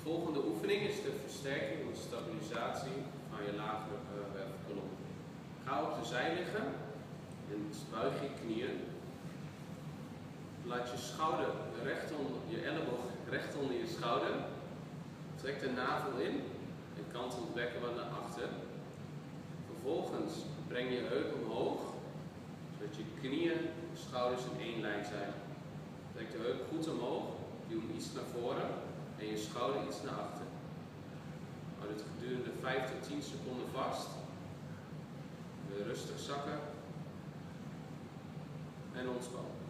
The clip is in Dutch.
volgende oefening is de versterking of stabilisatie van je lagere wervelkolom. Ga op de zij liggen en buig je knieën. Laat je schouder recht onder je elleboog recht onder je schouder. Trek de navel in en kantel het bekken wat naar achter. Vervolgens breng je heup omhoog, zodat je knieën en schouders in één lijn zijn. Trek de heup goed omhoog, duw hem iets naar voren en je schouder iets naar achter. Houd dit gedurende 5 tot 10 seconden vast. Weer rustig zakken en ontspannen.